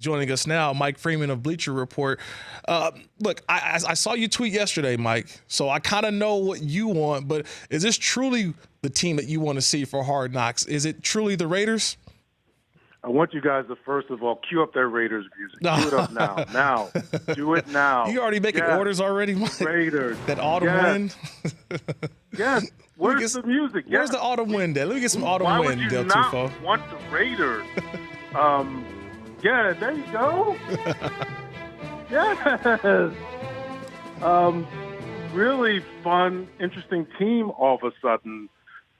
Joining us now, Mike Freeman of Bleacher Report. Look, I saw you tweet yesterday, Mike, so I kind of know what you want, but is this truly the team that you want to see for Hard Knocks? Is it truly the Raiders? I want you guys to, first of all, cue up their Raiders music. Cue it up now. Now. Do it now. You already making orders already, Mike? Raiders. That autumn wind? Yes. Where's the music? Where's the autumn wind at? Let me get some autumn wind, Del Tufo. Why would you not want the Raiders? Yeah, there you go. Yes. Really fun, interesting team all of a sudden,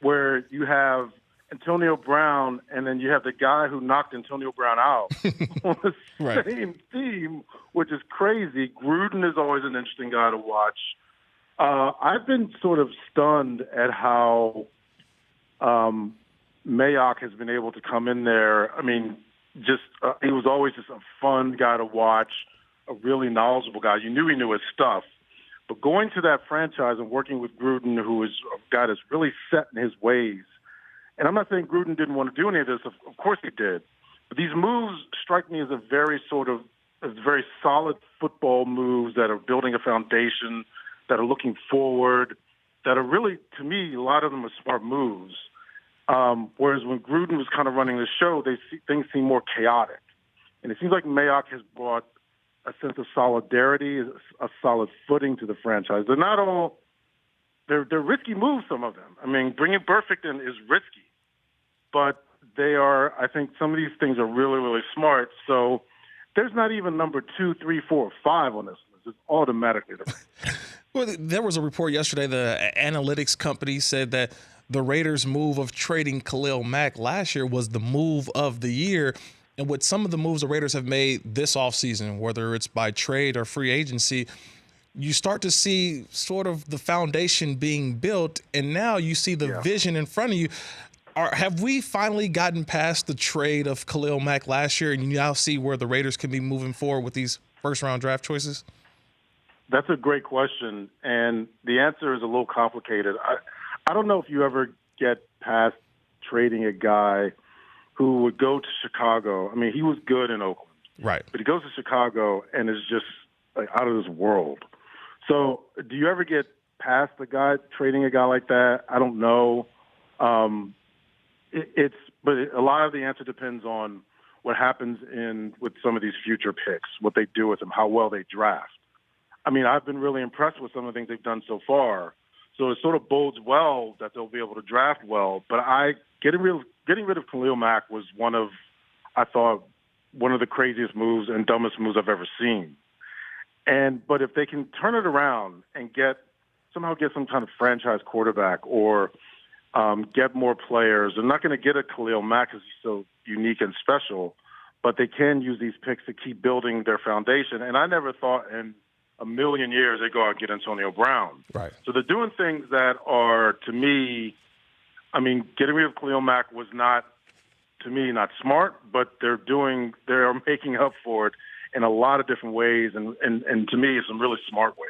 where you have Antonio Brown and then you have the guy who knocked Antonio Brown out on the same team, which is crazy. Gruden is always an interesting guy to watch. I've been sort of stunned at how Mayock has been able to come in there. I mean, he was always just a fun guy to watch, a really knowledgeable guy. You knew he knew his stuff. But going to that franchise and working with Gruden, who is a guy that's really set in his ways, and I'm not saying Gruden didn't want to do any of this. Of course he did. But these moves strike me as a very solid football moves that are building a foundation, that are looking forward, that are really, to me, a lot of them are smart moves. Whereas when Gruden was kind of running the show, things seem more chaotic. And it seems like Mayock has brought a sense of solidarity, a solid footing to the franchise. They're not all they're risky moves, some of them. I mean, bringing Burfict in is risky. But they are, I think some of these things are really, really smart. So there's not even number 2, 3, 4, 5 on this list. It's automatically the Raiders. Well, there was a report yesterday. The analytics company said that the Raiders' move of trading Khalil Mack last year was the move of the year. And with some of the moves the Raiders have made this offseason, whether it's by trade or free agency, you start to see sort of the foundation being built, and now you see the vision in front of you. Have we finally gotten past the trade of Khalil Mack last year, and you now see where the Raiders can be moving forward with these first-round draft choices? That's a great question, and the answer is a little complicated. I don't know if you ever get past trading a guy who would go to Chicago. I mean, he was good in Oakland. Right. But he goes to Chicago and is just like out of this world. So do you ever get past the guy trading a guy like that? I don't know. But a lot of the answer depends on what happens with some of these future picks, what they do with them, how well they draft. I mean, I've been really impressed with some of the things they've done so far. So it sort of bodes well that they'll be able to draft well. But getting rid of Khalil Mack was I thought, one of the craziest moves and dumbest moves I've ever seen. But if they can turn it around and somehow get some kind of franchise quarterback or get more players, they're not going to get a Khalil Mack because he's so unique and special, but they can use these picks to keep building their foundation. And I never thought in a million years they'd go out and get Antonio Brown. Right. So they're doing things that are, to me, I mean, getting rid of Khalil Mack was not smart, but they're making up for it in a lot of different ways, and to me, some really smart ways.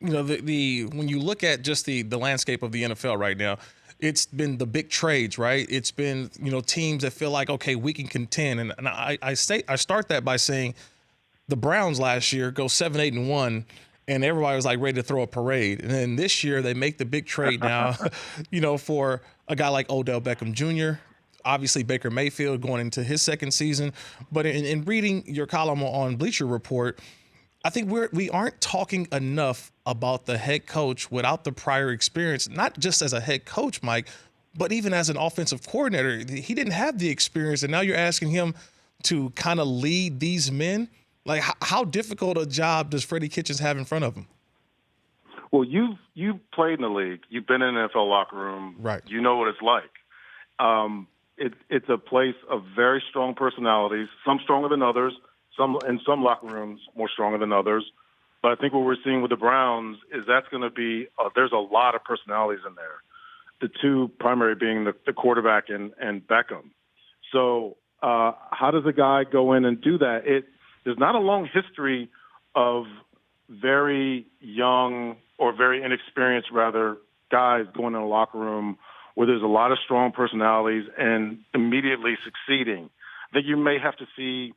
You know, when you look at just the landscape of the NFL right now, it's been the big trades, right? It's been, teams that feel like, okay, we can contend. And I start that by saying the Browns last year go 7-8-1, and everybody was like ready to throw a parade. And then this year they make the big trade now, for a guy like Odell Beckham Jr., obviously Baker Mayfield going into his second season. But in reading your column on Bleacher Report, I think we aren't talking enough about the head coach without the prior experience, not just as a head coach, Mike, but even as an offensive coordinator. He didn't have the experience, and now you're asking him to kind of lead these men. Like, how difficult a job does Freddie Kitchens have in front of him? Well, you've played in the league. You've been in an NFL locker room. Right. You know what it's like. It's a place of very strong personalities, some stronger than others, some in some locker rooms more stronger than others. But I think what we're seeing with the Browns is that's going to be there's a lot of personalities in there. The two primary being the quarterback and Beckham. So how does a guy go in and do that? There's not a long history of very young or very inexperienced, rather, guys going in a locker room where there's a lot of strong personalities and immediately succeeding. I think you may have to see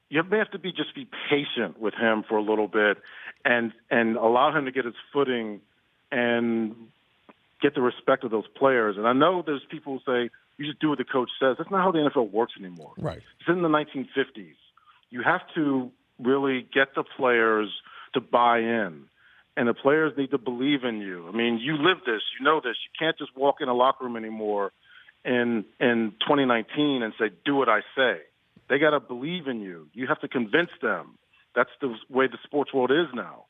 you may have to just be patient with him for a little bit and allow him to get his footing and get the respect of those players. And I know there's people who say, you just do what the coach says. That's not how the NFL works anymore. Right. It's in the 1950s. You have to really get the players to buy in. And the players need to believe in you. I mean, you live this, you know this. You can't just walk in a locker room anymore in 2019 and say, do what I say. They got to believe in you. You have to convince them. That's the way the sports world is now.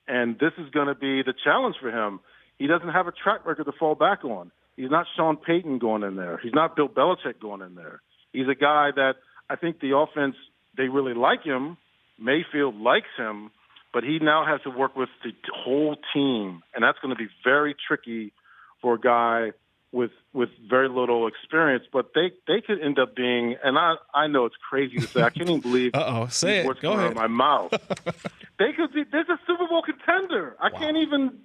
And this is going to be the challenge for him. He doesn't have a track record to fall back on. He's not Sean Payton going in there. He's not Bill Belichick going in there. He's a guy that I think the offense, they really like him. Mayfield likes him, but he now has to work with the whole team, and that's going to be very tricky for a guy with very little experience. But they could end up being, and I know it's crazy to say, I can't even believe say it. Go ahead. Out of my mouth. They could be. There's a Super Bowl contender. I can't even.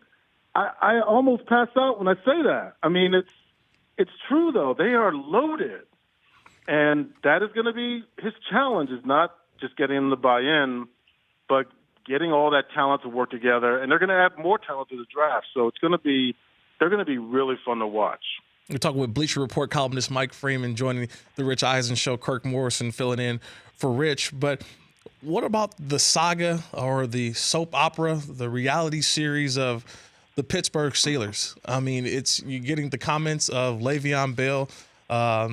I almost pass out when I say that. I mean, it's true though. They are loaded, and that is going to be his challenge. Is not just getting them to buy in, but getting all that talent to work together. And they're going to add more talent to the draft. So they're going to be really fun to watch. We're talking with Bleacher Report columnist Mike Freeman, joining the Rich Eisen show. Kirk Morrison filling in for Rich. But what about the saga or the soap opera, the reality series of the Pittsburgh Steelers? I mean, you're getting the comments of Le'Veon Bell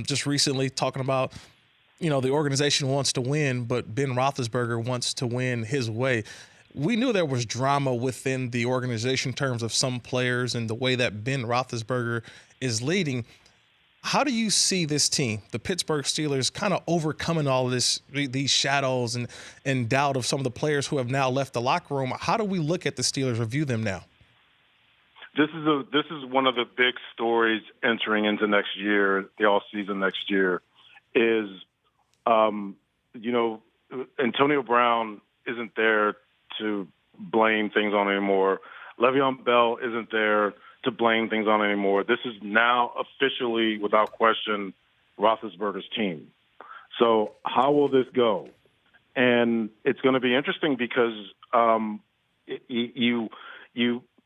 just recently talking about, the organization wants to win, but Ben Roethlisberger wants to win his way. We knew there was drama within the organization in terms of some players and the way that Ben Roethlisberger is leading. How do you see this team, the Pittsburgh Steelers, kind of overcoming all of these shadows and doubt of some of the players who have now left the locker room? How do we look at the Steelers or view them now? This is one of the big stories entering into next year, the off season next year, is Antonio Brown isn't there to blame things on anymore. Le'Veon Bell isn't there to blame things on anymore. This is now officially, without question, Roethlisberger's team. So how will this go? And it's going to be interesting because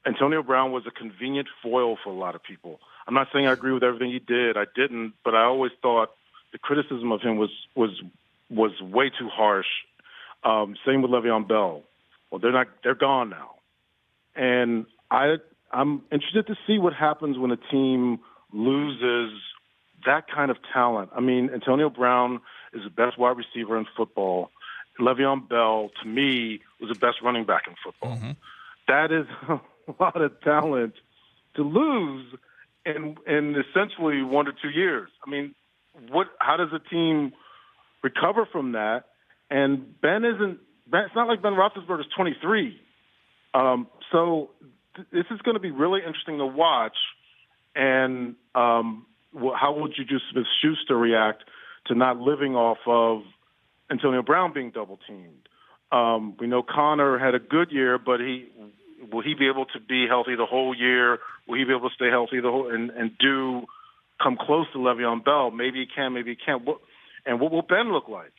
Antonio Brown was a convenient foil for a lot of people. I'm not saying I agree with everything he did. I didn't, but I always thought the criticism of him was way too harsh. Same with Le'Veon Bell. Well, they're gone now. And I'm interested to see what happens when a team loses that kind of talent. I mean, Antonio Brown is the best wide receiver in football. Le'Veon Bell, to me, was the best running back in football. Mm-hmm. That is a lot of talent to lose in essentially 1 to 2 years. I mean, how does a team recover from that? And it's not like Ben Roethlisberger's 23. So this is going to be really interesting to watch. And how would you just Schuster react to not living off of Antonio Brown being double teamed? We know Connor had a good year, but will he be able to be healthy the whole year? Will he be able to stay healthy and come close to Le'Veon Bell? Maybe he can, maybe he can't. And what will Ben look like?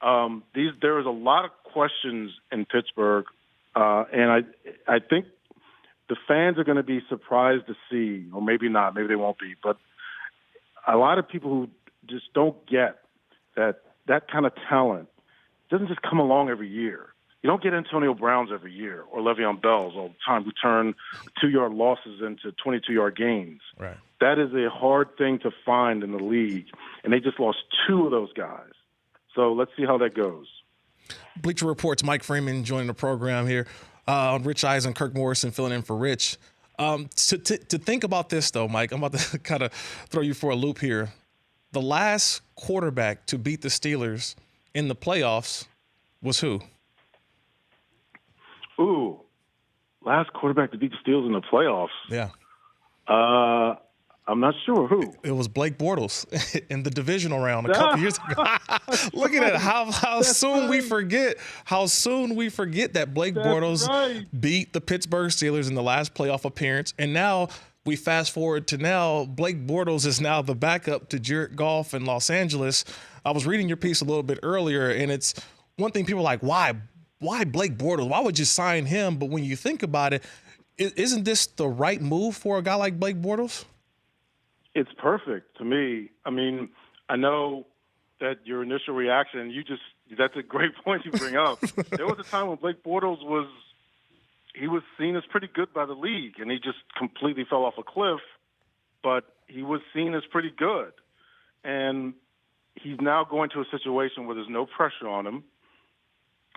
There is a lot of questions in Pittsburgh, and I think the fans are going to be surprised to see, or maybe not, maybe they won't be, but a lot of people who just don't get that kind of talent doesn't just come along every year. You don't get Antonio Browns every year or Le'Veon Bells all the time who turn 2-yard losses into 22-yard gains. Right. That is a hard thing to find in the league, and they just lost 2 of those guys. So let's see how that goes. Bleacher Report's Mike Freeman joining the program here. Rich Eisen, Kirk Morrison filling in for Rich. To think about this, though, Mike, I'm about to kind of throw you for a loop here. The last quarterback to beat the Steelers in the playoffs was who? Ooh, last quarterback to beat the Steelers in the playoffs. Yeah. I'm not sure who. It was Blake Bortles in the divisional round a couple years ago. Look at it, how soon we forget that Blake Bortles beat the Pittsburgh Steelers in the last playoff appearance. And now we fast forward to now, Blake Bortles is now the backup to Jared Goff in Los Angeles. I was reading your piece a little bit earlier, and it's one thing people are like, why Blake Bortles? Why would you sign him? But when you think about it, isn't this the right move for a guy like Blake Bortles? It's perfect to me. I mean, I know that your initial reaction, that's a great point you bring up. There was a time when Blake Bortles was seen as pretty good by the league, and he just completely fell off a cliff, but he was seen as pretty good. And he's now going to a situation where there's no pressure on him.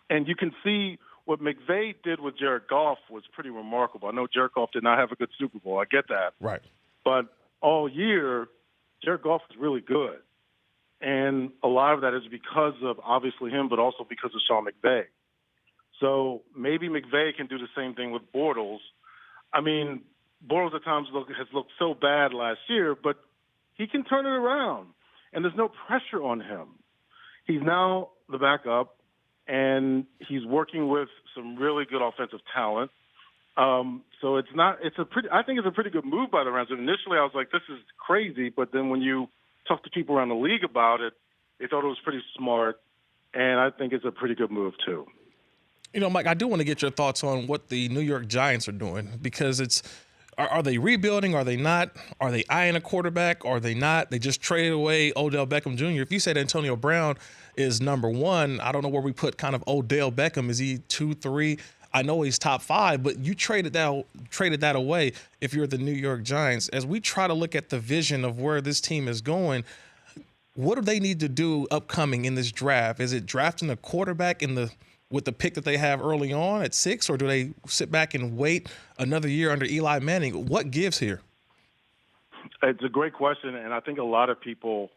And you can see what McVay did with Jared Goff was pretty remarkable. I know Jared Goff did not have a good Super Bowl. I get that. Right. But all year, Jared Goff is really good. And a lot of that is because of obviously him, but also because of Sean McVay. So maybe McVay can do the same thing with Bortles. I mean, Bortles at times has looked so bad last year, but he can turn it around. And there's no pressure on him. He's now the backup, and he's working with some really good offensive talent. So I think it's a pretty good move by the Rams. Initially, I was like, this is crazy. But then when you talk to people around the league about it, they thought it was pretty smart. And I think it's a pretty good move, too. You know, Mike, I do want to get your thoughts on what the New York Giants are doing, because are they rebuilding? Are they not? Are they eyeing a quarterback? Are they not? They just traded away Odell Beckham Jr. If you said Antonio Brown is number one, I don't know where we put kind of Odell Beckham. Is he 2, 3? I know he's top 5, but you traded that away if you're the New York Giants. As we try to look at the vision of where this team is going, what do they need to do upcoming in this draft? Is it drafting a quarterback with the pick that they have early on at 6, or do they sit back and wait another year under Eli Manning? What gives here? It's a great question, and I think a lot of people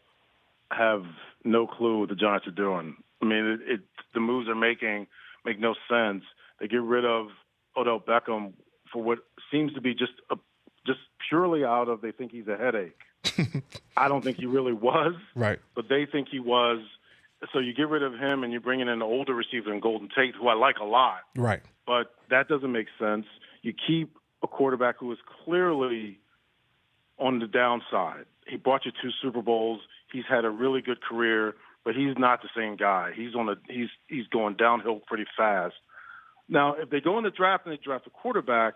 have no clue what the Giants are doing. I mean, the moves they're making make no sense. They get rid of Odell Beckham for what seems to be just purely out of they think he's a headache. I don't think he really was, right? But they think he was. So you get rid of him and you bring in an older receiver in Golden Tate, who I like a lot. Right. But that doesn't make sense. You keep a quarterback who is clearly on the downside. He brought you 2 Super Bowls. He's had a really good career, but he's not the same guy. He's going downhill pretty fast. Now, if they go in the draft and they draft a quarterback,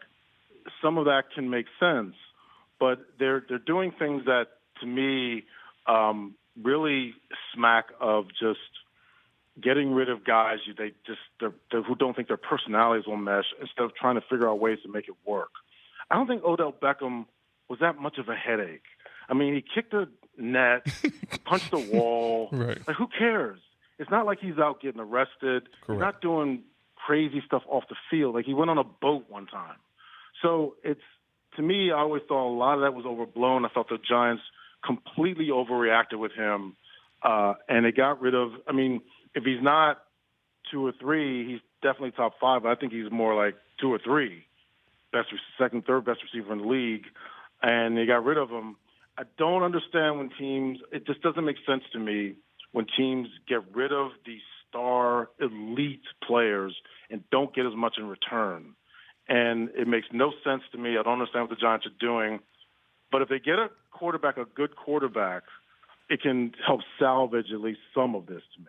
some of that can make sense. But they're doing things that, to me, really smack of just getting rid of guys who don't think their personalities will mesh, instead of trying to figure out ways to make it work. I don't think Odell Beckham was that much of a headache. I mean, he kicked a net, punched a wall. Right. Like, who cares? It's not like he's out getting arrested. Correct. He's not doing crazy stuff off the field. Like, he went on a boat one time. So to me, I always thought a lot of that was overblown. I thought the Giants completely overreacted with him, and they got rid of. I mean, if he's not 2 or 3, he's definitely top 5. But I think he's more like 2 or 3, second, third best receiver in the league, and they got rid of him. I don't understand when teams. It just doesn't make sense to me when teams get rid of these star elite players and don't get as much in return. And it makes no sense to me. I don't understand what the Giants are doing. But if they get a good quarterback, it can help salvage at least some of this to me.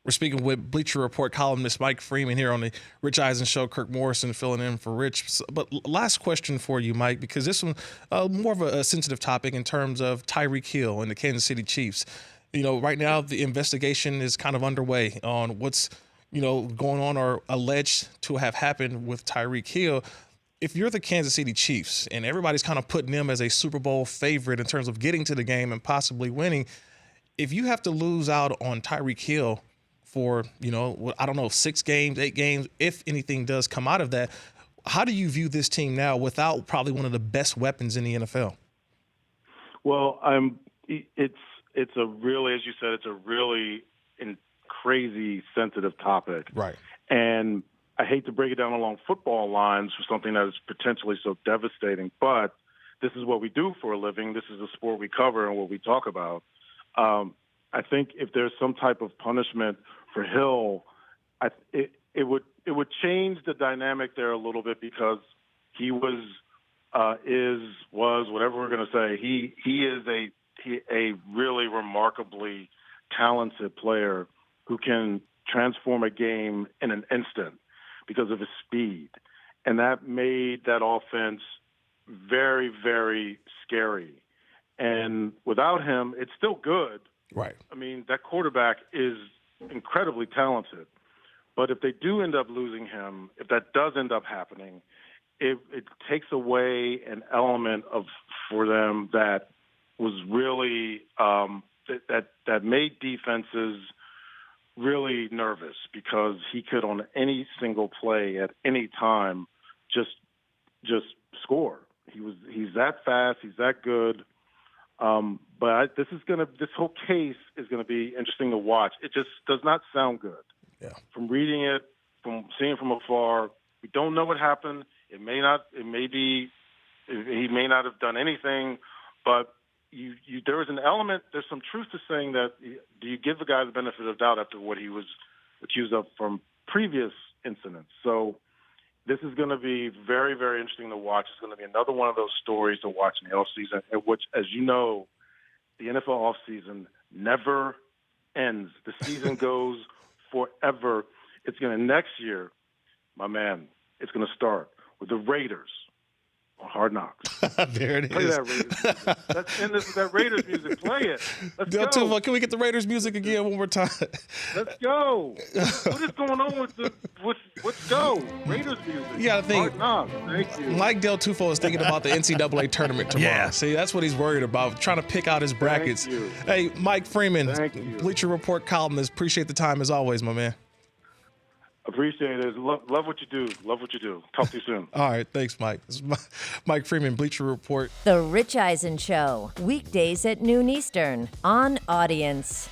We're speaking with Bleacher Report columnist Mike Freeman here on the Rich Eisen Show. Kirk Morrison filling in for Rich. But last question for you, Mike, because this one more of a sensitive topic in terms of Tyreek Hill and the Kansas City Chiefs. You know, right now the investigation is kind of underway on what's going on or alleged to have happened with Tyreek Hill. If you're the Kansas City Chiefs and everybody's kind of putting them as a Super Bowl favorite in terms of getting to the game and possibly winning, if you have to lose out on Tyreek Hill for, 6 games, 8 games, if anything does come out of that, how do you view this team now without probably one of the best weapons in the NFL? Well, it's a really, as you said, it's a really crazy sensitive topic. Right. And I hate to break it down along football lines for something that is potentially so devastating, but this is what we do for a living. This is the sport we cover and what we talk about. I think if there's some type of punishment for Hill, it would change the dynamic there a little bit, because he was whatever we're going to say. He is a really remarkably talented player who can transform a game in an instant because of his speed. And that made that offense very, very scary. And without him, it's still good. Right. I mean, that quarterback is incredibly talented. But if they do end up losing him, if that does end up happening, it takes away an element for them that was really that made defenses really nervous, because he could on any single play at any time just score. He's that fast. He's that good. But this whole case is gonna be interesting to watch. It just does not sound good. Yeah. From reading it, from seeing it from afar, we don't know what happened. He may not have done anything, but there is an element. There's some truth to saying that. Do you give the guy the benefit of the doubt after what he was accused of from previous incidents? So this is going to be very, very interesting to watch. It's going to be another one of those stories to watch in the offseason, in which, as you know, the NFL offseason never ends. The season goes forever. It's going to next year, my man. It's going to start with the Raiders on Hard Knocks. There it Play is. that Raiders music. Let's end this with that Raiders music. Play it. Let's Del go. Tufo, can we get the Raiders music again one more time? Let's go. What is going on let's go. Raiders music. You gotta think. Hard Knocks. Thank you. Mike Del Tufo is thinking about the NCAA tournament tomorrow. Yeah. See, that's what he's worried about, trying to pick out his brackets. you. Hey, Mike Freeman, Thank you. Bleacher Report columnist. Appreciate the time as always, my man. Appreciate it. Love what you do. Love what you do. Talk to you soon. All right, thanks, Mike. This is Mike Freeman, Bleacher Report. The Rich Eisen Show, weekdays at noon Eastern on Audience.